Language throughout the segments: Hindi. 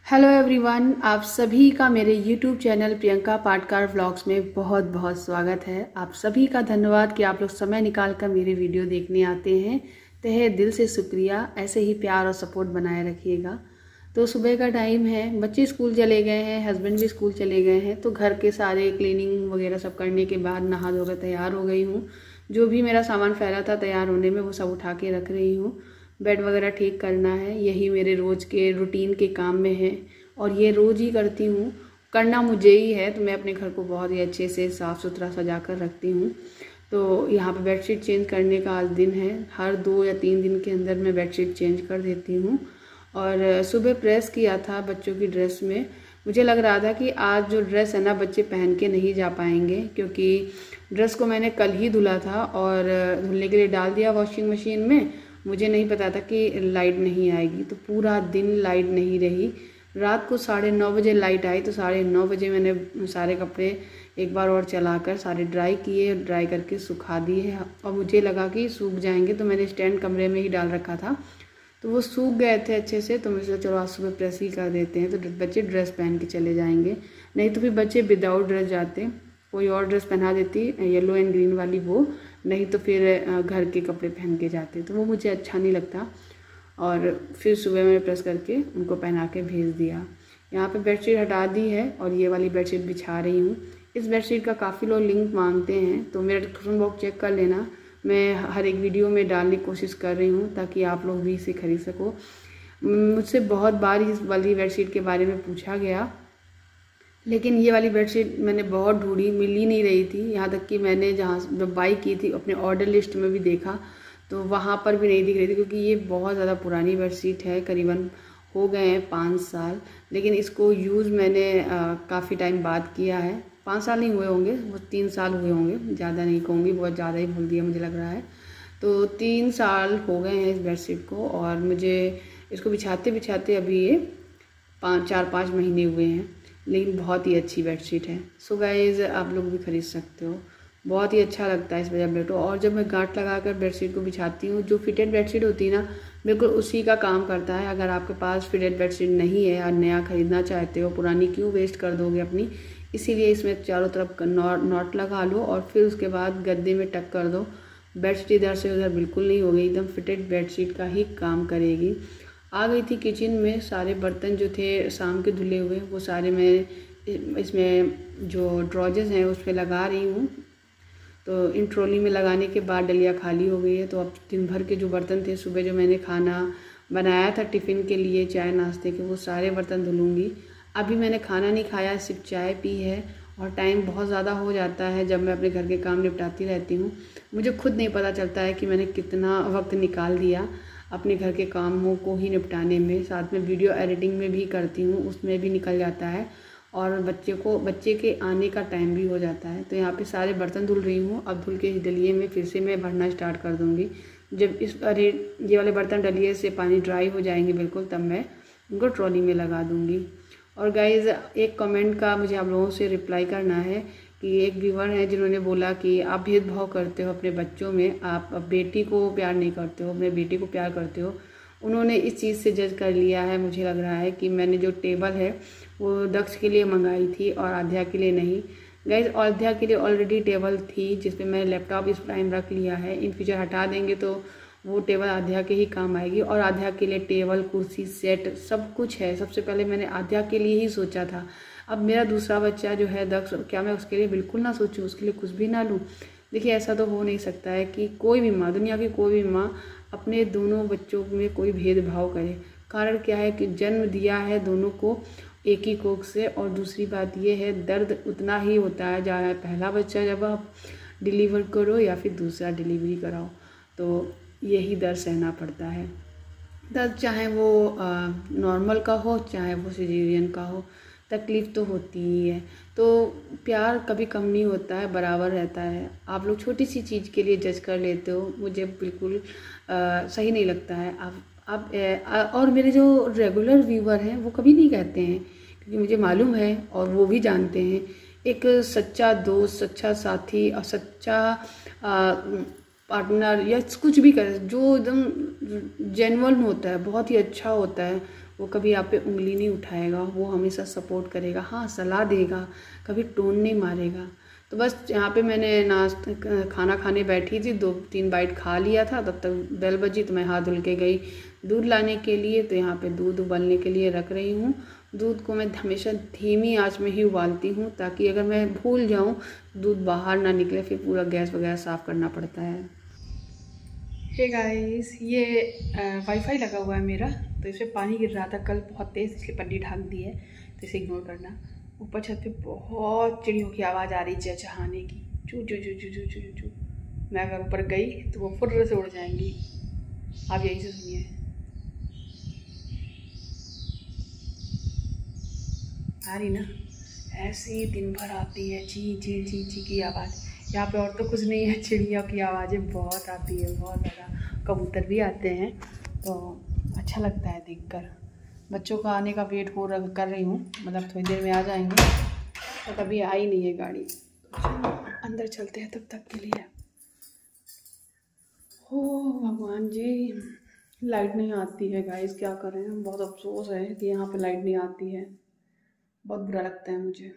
हेलो एवरीवन, आप सभी का मेरे YouTube channel Priyanka Patkar vlogs में बहुत बहुत स्वागत है। आप सभी का धन्यवाद कि आप लोग समय निकाल कर मेरे वीडियो देखने आते हैं। तहे दिल से शुक्रिया। ऐसे ही प्यार और सपोर्ट बनाए रखिएगा। तो सुबह का टाइम है, बच्चे स्कूल चले गए हैं, हस्बैंड भी स्कूल चले गए हैं, तो घर के सारे क्लीनिंग वगैरह सब करने के बाद नहा धोकर तैयार हो गई हूँ। जो भी मेरा सामान फैला था तैयार होने में वो सब उठा के रख रही हूँ। बेड वगैरह ठीक करना है, यही मेरे रोज़ के रूटीन के काम में है और ये रोज़ ही करती हूँ। करना मुझे ही है, तो मैं अपने घर को बहुत ही अच्छे से साफ़ सुथरा सजा कर रखती हूँ। तो यहाँ पे बेडशीट चेंज करने का आज दिन है। हर 2 या 3 दिन के अंदर मैं बेडशीट चेंज कर देती हूँ। और सुबह प्रेस किया था बच्चों की ड्रेस में। मुझे लग रहा था कि आज जो ड्रेस है ना बच्चे पहन के नहीं जा पाएंगे, क्योंकि ड्रेस को मैंने कल ही धुला था और धुलने के लिए डाल दिया वॉशिंग मशीन में। मुझे नहीं पता था कि लाइट नहीं आएगी, तो पूरा दिन लाइट नहीं रही। रात को 9:30 बजे लाइट आई, तो 9:30 बजे मैंने सारे कपड़े एक बार और चलाकर सारे ड्राई किए, ड्राई करके सुखा दिए। और मुझे लगा कि सूख जाएंगे, तो मैंने स्टैंड कमरे में ही डाल रखा था, तो वो सूख गए थे अच्छे से। तो मुझे चलो आज सुबह प्रेस ही कर देते हैं, तो बच्चे ड्रेस पहन के चले जाएंगे। नहीं तो फिर बच्चे विदाउट ड्रेस जाते, कोई और ड्रेस पहना देती येलो एंड ग्रीन वाली वो, नहीं तो फिर घर के कपड़े पहन के जाते, तो वो मुझे अच्छा नहीं लगता। और फिर सुबह मैंने प्रेस करके उनको पहना के भेज दिया। यहाँ पे बेडशीट हटा दी है और ये वाली बेडशीट बिछा रही हूँ। इस बेडशीट का काफ़ी लोग लिंक मांगते हैं, तो मेरा डिस्क्रिप्शन बॉक्स चेक कर लेना। मैं हर एक वीडियो में डालने की कोशिश कर रही हूँ ताकि आप लोग भी इसे खरीद सको। मुझसे बहुत बार इस वाली बेडशीट के बारे में पूछा गया, लेकिन ये वाली बेडशीट मैंने बहुत ढूंढी, मिल ही नहीं रही थी। यहाँ तक कि मैंने जहाँ जब बाई की थी अपने ऑर्डर लिस्ट में भी देखा तो वहाँ पर भी नहीं दिख रही थी, क्योंकि ये बहुत ज़्यादा पुरानी बेडशीट है। करीबन हो गए हैं 5 साल, लेकिन इसको यूज़ मैंने काफ़ी टाइम बाद किया है। 5 साल नहीं हुए होंगे, वो 3 साल हुए होंगे, ज़्यादा नहीं कहूँगी, बहुत ज़्यादा ही बोल दिया मुझे लग रहा है। तो 3 साल हो गए हैं इस बेडशीट को, और मुझे इसको बिछाते बिछाते अभी ये 4-5 महीने हुए हैं, लेकिन बहुत ही अच्छी बेडशीट है। सो गाइज़, आप लोग भी खरीद सकते हो, बहुत ही अच्छा लगता है इस वजह बैठो। और जब मैं गांठ लगाकर बेडशीट को बिछाती हूँ, जो फिटेड बेडशीट होती है ना, बिल्कुल उसी का काम करता है। अगर आपके पास फिटेड बेडशीट नहीं है और नया खरीदना चाहते हो, पुरानी क्यों वेस्ट कर दोगे अपनी, इसीलिए इसमें चारों तरफ नॉट लगा लो और फिर उसके बाद गद्दे में टक कर दो। बेडशीट इधर से उधर बिल्कुल नहीं होगी, एकदम फिटेड बेडशीट का ही काम करेगी। आ गई थी किचन में, सारे बर्तन जो थे शाम के धुले हुए वो सारे मैं इसमें जो ड्रॉजेस हैं उस पर लगा रही हूँ। तो इन ट्रॉली में लगाने के बाद डलिया खाली हो गई है। तो अब दिन भर के जो बर्तन थे, सुबह जो मैंने खाना बनाया था टिफ़िन के लिए, चाय नाश्ते के, वो सारे बर्तन धुलूँगी। अभी मैंने खाना नहीं खाया, सिर्फ चाय पी है, और टाइम बहुत ज़्यादा हो जाता है जब मैं अपने घर के काम निपटाती रहती हूँ। मुझे खुद नहीं पता चलता है कि मैंने कितना वक्त निकाल दिया अपने घर के कामों को ही निपटाने में। साथ में वीडियो एडिटिंग में भी करती हूँ, उसमें भी निकल जाता है, और बच्चे के आने का टाइम भी हो जाता है। तो यहाँ पे सारे बर्तन धुल रही हूँ। अब धुल के इस डलिए में फिर से मैं भरना स्टार्ट कर दूँगी। जब ये वाले बर्तन डलिए से पानी ड्राई हो जाएंगे बिल्कुल, तब मैं उनको ट्रॉली में लगा दूँगी। और गाइज़, एक कमेंट का मुझे आप लोगों से रिप्लाई करना है कि एक व्यूवर है जिन्होंने बोला कि आप भेदभाव करते हो अपने बच्चों में, आप बेटी को प्यार नहीं करते हो, अपने बेटे को प्यार करते हो। उन्होंने इस चीज़ से जज कर लिया है, मुझे लग रहा है कि मैंने जो टेबल है वो दक्ष के लिए मंगाई थी और आध्या के लिए नहीं। गाइज, आध्या के लिए ऑलरेडी टेबल थी जिस पे मैंने लैपटॉप इस टाइम रख लिया है। इन फ्यूचर हटा देंगे तो वो टेबल आध्या के ही काम आएगी, और आध्या के लिए टेबल, कुर्सी, सेट सब कुछ है। सबसे पहले मैंने आध्या के लिए ही सोचा था। अब मेरा दूसरा बच्चा जो है दक्ष, क्या मैं उसके लिए बिल्कुल ना सोचूं, उसके लिए कुछ भी ना लूँ? देखिए, ऐसा तो हो नहीं सकता है कि कोई भी माँ, दुनिया की कोई भी माँ अपने दोनों बच्चों में कोई भेदभाव करे। कारण क्या है कि जन्म दिया है दोनों को एक ही कोख से, और दूसरी बात ये है दर्द उतना ही होता है चाहे पहला बच्चा जब आप डिलीवर करो या फिर दूसरा डिलीवरी कराओ, तो यही दर्द सहना पड़ता है। दर्द चाहे वो नॉर्मल का हो चाहे वो सिजेरियन का हो, तकलीफ़ तो होती ही है। तो प्यार कभी कम नहीं होता है, बराबर रहता है। आप लोग छोटी सी चीज़ के लिए जज कर लेते हो, मुझे बिल्कुल सही नहीं लगता है। आप और मेरे जो रेगुलर व्यूवर हैं वो कभी नहीं कहते हैं, क्योंकि मुझे मालूम है और वो भी जानते हैं, एक सच्चा दोस्त, सच्चा साथी और सच्चा पार्टनर या कुछ भी करे जो एकदम जेन्युइन होता है, बहुत ही अच्छा होता है, वो कभी आप पे उंगली नहीं उठाएगा, वो हमेशा सपोर्ट करेगा, हाँ सलाह देगा, कभी टोन नहीं मारेगा। तो बस यहाँ पे मैंने खाना खाने बैठी थी, 2-3 बाइट खा लिया था, तब तक बेल बजी तो मैं हाथ धुल के गई दूध लाने के लिए। तो यहाँ पे दूध उबालने के लिए रख रही हूँ। दूध को मैं हमेशा धीमी आंच में ही उबालती हूँ, ताकि अगर मैं भूल जाऊँ दूध बाहर ना निकले, फिर पूरा गैस वगैरह साफ़ करना पड़ता है। हे गाइस, ये वाईफाई लगा हुआ है मेरा, तो इसमें पानी गिर रहा था कल बहुत तेज़, इसलिए पन्नी ढाक दी है, तो इसे इग्नोर करना। ऊपर छत पे बहुत चिड़ियों की आवाज़ आ रही है चहचहाने की, चू चू चू चू चू चू चू। मैं अगर ऊपर गई तो वो फुर्र से उड़ जाएंगी। आप यहीं से सुनिए, आ रही ना, ऐसे ही दिन भर आती है ची ची ची ची की आवाज़। यहाँ पे और तो कुछ नहीं है, चिड़ियों की आवाज़ें बहुत आती है, बहुत ज़्यादा। कबूतर भी आते हैं, तो अच्छा लगता है देखकर। बच्चों का आने का वेट कर रही हूँ, मतलब थोड़ी देर में आ जाएंगे, तो कभी आई नहीं है गाड़ी। अंदर चलते हैं तब तक के लिए। हो भगवान जी, लाइट नहीं आती है गाइस, क्या करें। बहुत अफसोस है कि यहाँ पे लाइट नहीं आती है, बहुत बुरा लगता है मुझे।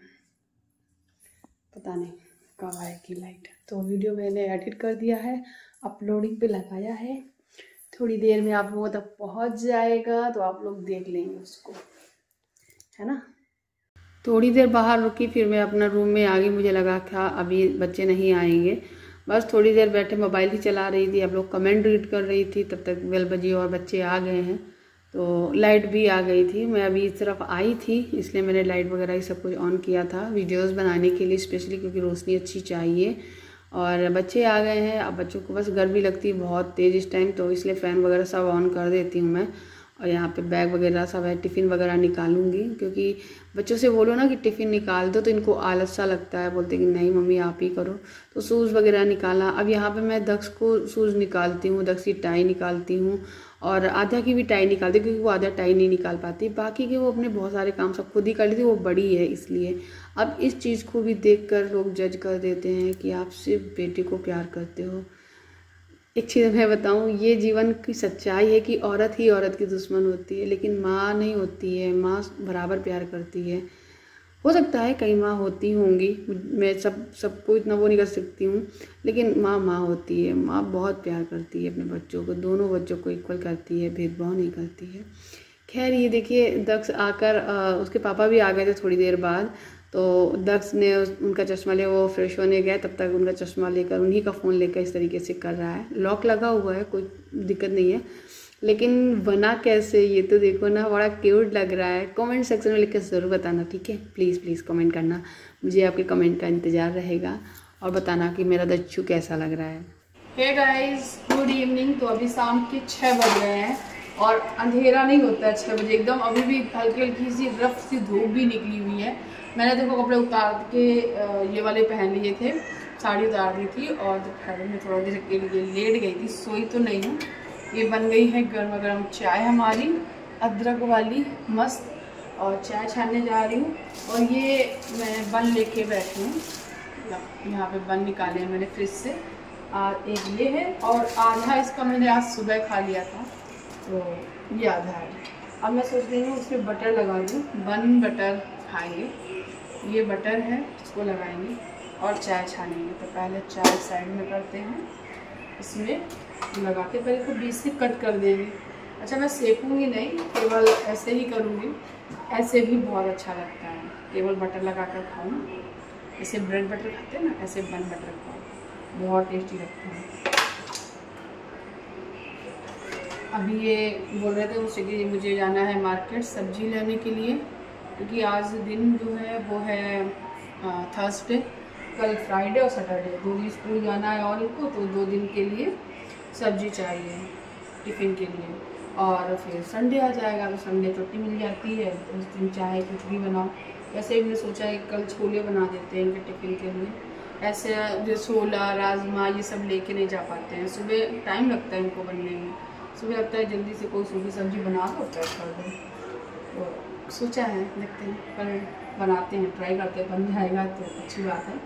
पता नहीं कब आएगी लाइट। तो वीडियो मैंने एडिट कर दिया है, अपलोडिंग पे लगाया है, थोड़ी देर में आप लोगों तक पहुंच जाएगा, तो आप लोग देख लेंगे उसको, है ना। थोड़ी देर बाहर रुकी, फिर मैं अपना रूम में आ गई। मुझे लगा था अभी बच्चे नहीं आएंगे, बस थोड़ी देर बैठे मोबाइल ही चला रही थी, आप लोग कमेंट रीड कर रही थी, तब तक बेल बजी और बच्चे आ गए हैं, तो लाइट भी आ गई थी। मैं अभी इस तरफ आई थी, इसलिए मैंने लाइट वगैरह ये सब कुछ ऑन किया था वीडियोस बनाने के लिए स्पेशली, क्योंकि रोशनी अच्छी चाहिए। और बच्चे आ गए हैं, अब बच्चों को बस गर्मी लगती है बहुत तेज़ इस टाइम, तो इसलिए फ़ैन वगैरह सब ऑन कर देती हूँ मैं। और यहाँ पे बैग वगैरह सब है, टिफ़िन वगैरह निकालूंगी, क्योंकि बच्चों से बोलो ना कि टिफ़िन निकाल दो तो इनको आलस सा लगता है, बोलते कि नहीं मम्मी आप ही करो। तो शूज़ वगैरह निकाला। अब यहाँ पे मैं दक्ष को शूज़ निकालती हूँ, दक्ष की टाई निकालती हूँ, और आधा की भी टाई निकालती हूँ, क्योंकि वो आधा टाई नहीं निकाल पाती। बाकी के वो अपने बहुत सारे काम सब खुद ही कर लेती, वो बड़ी है इसलिए। अब इस चीज़ को भी देखकर लोग जज कर देते हैं कि आप सिर्फ बेटे को प्यार करते हो। एक चीज़ मैं बताऊं, ये जीवन की सच्चाई है कि औरत ही औरत की दुश्मन होती है, लेकिन माँ नहीं होती है। माँ बराबर प्यार करती है। हो सकता है कई माँ होती होंगी, मैं सबको इतना वो नहीं कर सकती हूँ, लेकिन माँ माँ होती है। माँ बहुत प्यार करती है अपने बच्चों को, दोनों बच्चों को इक्वल करती है, भेदभाव नहीं करती है। खैर ये देखिए, दक्ष आकर उसके पापा भी आ गए थे थोड़ी देर बाद, तो दक्ष ने उनका चश्मा ले, वो फ्रेश होने गए, तब तक उनका चश्मा लेकर उन्हीं का फ़ोन लेकर इस तरीके से कर रहा है। लॉक लगा हुआ है, कोई दिक्कत नहीं है, लेकिन बना कैसे ये तो देखो ना, बड़ा क्यूट लग रहा है। कमेंट सेक्शन में लिखकर ज़रूर बताना, ठीक है। प्लीज़ प्लीज़ कमेंट करना, मुझे आपके कमेंट का इंतज़ार रहेगा, और बताना कि मेरा दच्चू कैसा लग रहा है। Hey guys, good evening. तो अभी शाम के 6 बज गए हैं, और अंधेरा नहीं होता है 6 बजे एकदम। अभी भी हल्की हल्की सी रफ सी धूप भी निकली हुई है। मैंने देखो कपड़े उतार के ये वाले पहन लिए थे, साड़ी उतार दी थी, और दोपहर में थोड़ा देर के लिए लेट गई थी, सोई तो नहीं हूँ। ये बन गई है गर्मा गर्म चाय हमारी, अदरक वाली मस्त, और चाय छानने जा रही हूँ। और ये मैं बन लेके बैठी हूँ, यहाँ पे बन निकाले हैं मैंने फ्रिज से। एक ये है, और आधा इसका मैंने आज सुबह खा लिया था, तो ये आधा है। अब मैं सोच रही हूँ उसमें बटर लगा दूँ, बन बटर खाएंगे। ये बटर है, इसको लगाएंगे और चाय छानेंगे। तो पहले चाय साइड में करते हैं, इसमें लगाते पहले तो बीच से कट कर देंगे। अच्छा, मैं सेकूंगी नहीं, केवल ऐसे ही करूँगी, ऐसे भी बहुत अच्छा लगता है। केवल बटर लगा कर खाऊँ, जैसे ब्रेड बटर खाते हैं ना, ऐसे बन बटर खाओ, बहुत टेस्टी लगता है। अभी ये बोल रहे थे उससे कि मुझे जाना है मार्केट सब्जी लेने के लिए, क्योंकि आज दिन जो है वो है थर्सडे, कल फ्राइडे और सैटरडे, 2 दिन स्कूल जाना है और इनको, तो 2 दिन के लिए सब्जी चाहिए टिफ़िन के लिए। और फिर संडे आ जाएगा, तो संडे छुट्टी मिल जाती है, तो उस दिन चाहे कुछ भी बनाओ। वैसे ही मैंने सोचा है कल छोले बना देते हैं इनके टिफ़िन के लिए। ऐसे जो छोला राजमा ये सब लेके नहीं जा पाते हैं, सुबह टाइम लगता है इनको बनने में। सुबह लगता है जल्दी से कोई सूखी सब्जी बना दो, पैक कर दो। तो सोचा है, देखते हैं कल बनाते हैं, ट्राई करते हैं, बन जाएगा तो अच्छी बात है।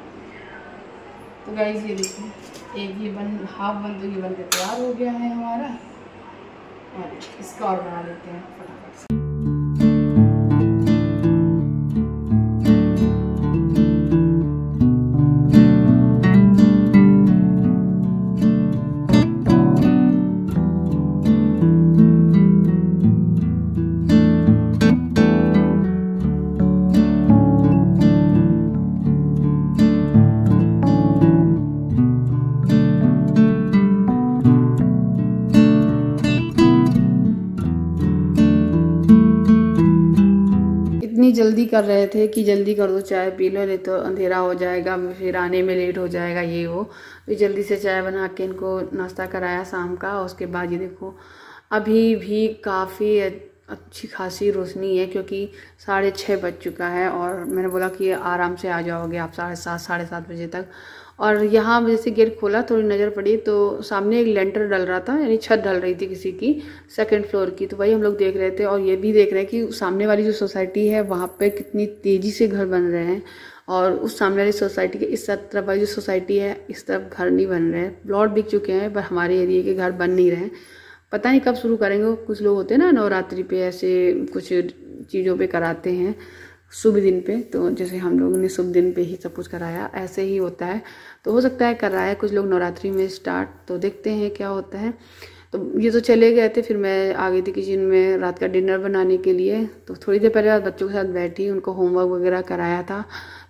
तो गाइस ये देखिए, एक ये बन हाफ बन तो ये बनकर तैयार हो गया है हमारा, और इसका और बना लेते हैं फटाफट से। कर रहे थे कि जल्दी कर दो, चाय पी लो, नहीं तो अंधेरा हो जाएगा, फिर आने में लेट हो जाएगा ये वो। तो जल्दी से चाय बना के इनको नाश्ता कराया शाम का। उसके बाद ये देखो अभी भी काफ़ी अच्छी खासी रोशनी है, क्योंकि 6:30 बज चुका है और मैंने बोला कि आराम से आ जाओगे आप 7:30 7:30 बजे तक। और यहाँ जैसे गेट खोला थोड़ी नज़र पड़ी तो सामने एक लेंटर डल रहा था, यानी छत डल रही थी किसी की 2nd फ्लोर की। तो वही हम लोग देख रहे थे और ये भी देख रहे हैं कि सामने वाली जो सोसाइटी है वहाँ पे कितनी तेज़ी से घर बन रहे हैं, और उस सामने वाली सोसाइटी के इस तरफ वाली जो सोसाइटी है इस तरफ घर नहीं बन रहे हैं। प्लॉट बिक चुके हैं पर हमारे एरिया के घर बन नहीं रहे हैं। पता नहीं कब शुरू करेंगे। कुछ लोग होते हैं ना नवरात्रि पे ऐसे कुछ चीज़ों पे कराते हैं शुभ दिन पे, तो जैसे हम लोगों ने शुभ दिन पे ही सब कुछ कराया, ऐसे ही होता है। तो हो सकता है कराया कुछ लोग नवरात्रि में स्टार्ट, तो देखते हैं क्या होता है। तो ये तो चले गए थे, फिर मैं आ गई थी किचन में रात का डिनर बनाने के लिए। तो थोड़ी देर पहले बच्चों के साथ बैठी, उनको होमवर्क वगैरह कराया था,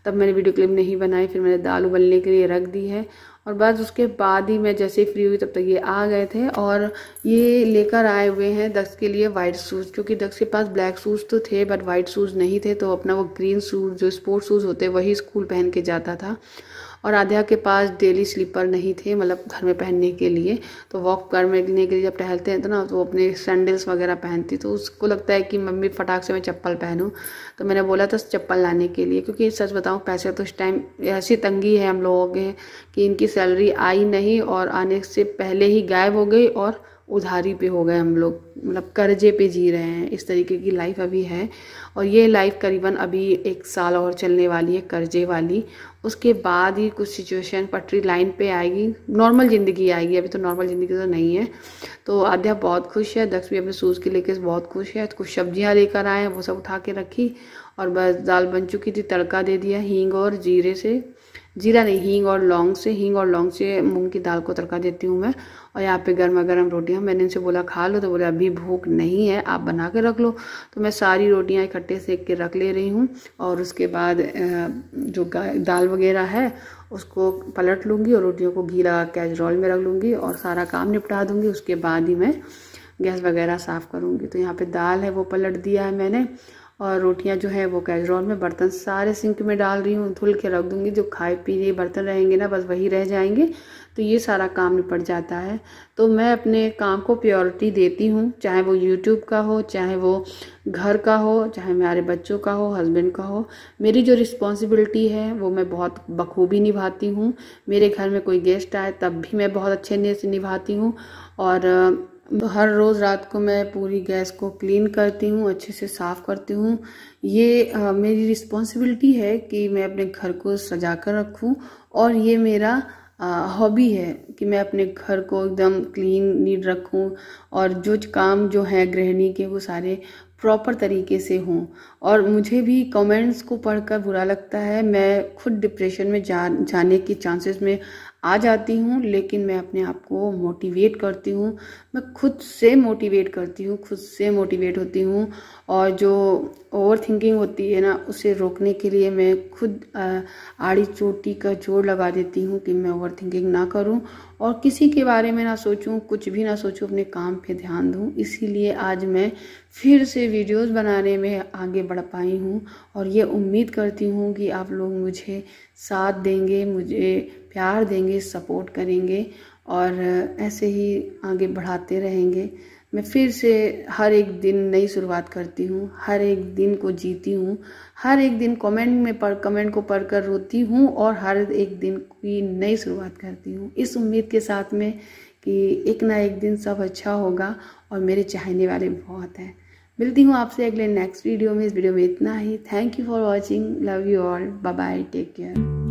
तब मैंने वीडियो क्लिप नहीं बनाई। फिर मैंने दाल उबलने के लिए रख दी है और बस उसके बाद ही मैं जैसे ही फ्री हुई तब तक ये आ गए थे। और ये लेकर आए हुए हैं दक्ष के लिए वाइट शूज़, क्योंकि दक्ष के पास ब्लैक शूज़ तो थे बट वाइट शूज़ नहीं थे। तो अपना वो ग्रीन शूज़ जो स्पोर्ट्स शूज़ होते हैं वही स्कूल पहन के जाता था। और आध्या के पास डेली स्लीपर नहीं थे, मतलब घर में पहनने के लिए। तो वॉक करने के लिए जब टहलते हैं तो ना, तो अपने सैंडल्स वगैरह पहनती, तो उसको लगता है कि मम्मी फटाक से मैं चप्पल पहनूं। तो मैंने बोला था चप्पल लाने के लिए, क्योंकि सच बताऊं पैसे तो इस टाइम ऐसी तंगी है हम लोगों के कि इनकी सैलरी आई नहीं और आने से पहले ही गायब हो गई, और उधारी पे हो गए हम लोग, मतलब कर्जे पे जी रहे हैं। इस तरीके की लाइफ अभी है, और ये लाइफ करीबन अभी 1 साल और चलने वाली है कर्जे वाली। उसके बाद ही कुछ सिचुएशन पटरी लाइन पे आएगी, नॉर्मल ज़िंदगी आएगी। अभी तो नॉर्मल ज़िंदगी तो नहीं है। तो आध्या बहुत खुश है, दक्ष भी अपने शूज़ के लेके बहुत खुश है। कुछ सब्जियां लेकर आए हैं, वो सब उठा के रखी, और बस दाल बन चुकी थी, तड़का दे दिया हींग और जीरे से, जीरा नहीं हींग और लौंग से मूंग की दाल को तड़का देती हूँ मैं। और यहाँ पे गर्मा गर्म रोटियाँ, मैंने इनसे बोला खा लो, तो बोले अभी भूख नहीं है, आप बना के रख लो। तो मैं सारी रोटियाँ इकट्ठे सेक के रख ले रही हूँ, और उसके बाद जो दाल वगैरह है उसको पलट लूँगी और रोटियों को घी लगा कैसरोल में रख लूँगी और सारा काम निपटा दूँगी। उसके बाद ही मैं गैस वगैरह साफ़ करूँगी। तो यहाँ पे दाल है वो पलट दिया है मैंने, और रोटियां जो है वो कैसरोल में, बर्तन सारे सिंक में डाल रही हूँ, धुल के रख दूँगी। जो खाए पी बर्तन रहेंगे ना बस वही रह जाएंगे, तो ये सारा काम निपट जाता है। तो मैं अपने काम को प्रायोरिटी देती हूँ, चाहे वो यूट्यूब का हो, चाहे वो घर का हो, चाहे मेरे बच्चों का हो, हस्बैंड का हो। मेरी जो रिस्पॉन्सिबिलिटी है वो मैं बहुत बखूबी निभाती हूँ। मेरे घर में कोई गेस्ट आए तब भी मैं बहुत अच्छे से निभाती हूँ। और हर रोज़ रात को मैं पूरी गैस को क्लीन करती हूँ, अच्छे से साफ़ करती हूँ। ये मेरी रिस्पॉन्सिबिलिटी है कि मैं अपने घर को सजा कर रखूँ, और ये मेरा हॉबी है कि मैं अपने घर को एकदम क्लीन नीट रखूँ, और जो काम जो है गृहिणी के वो सारे प्रॉपर तरीके से हों। और मुझे भी कमेंट्स को पढ़कर बुरा लगता है, मैं खुद डिप्रेशन में जाने की चांसेस में आ जाती हूँ, लेकिन मैं अपने आप को मोटिवेट करती हूँ। मैं खुद से मोटिवेट करती हूँ, खुद से मोटिवेट होती हूँ। और जो ओवर थिंकिंग होती है ना, उसे रोकने के लिए मैं खुद आड़ी चोटी का जोड़ लगा देती हूँ कि मैं ओवर थिंकिंग ना करूँ और किसी के बारे में ना सोचूं, कुछ भी ना सोचूं, अपने काम पे ध्यान दूं। इसीलिए आज मैं फिर से वीडियोस बनाने में आगे बढ़ पाई हूँ, और ये उम्मीद करती हूँ कि आप लोग मुझे साथ देंगे, मुझे प्यार देंगे, सपोर्ट करेंगे, और ऐसे ही आगे बढ़ाते रहेंगे। मैं फिर से हर एक दिन नई शुरुआत करती हूँ, हर एक दिन को जीती हूँ, हर एक दिन कमेंट को पढ़कर रोती हूँ, और हर एक दिन की नई शुरुआत करती हूँ, इस उम्मीद के साथ में कि एक ना एक दिन सब अच्छा होगा। और मेरे चाहने वाले बहुत हैं। मिलती हूँ आपसे अगले नेक्स्ट वीडियो में। इस वीडियो में इतना ही। Thank you for watching, love you all, bye bye, take care.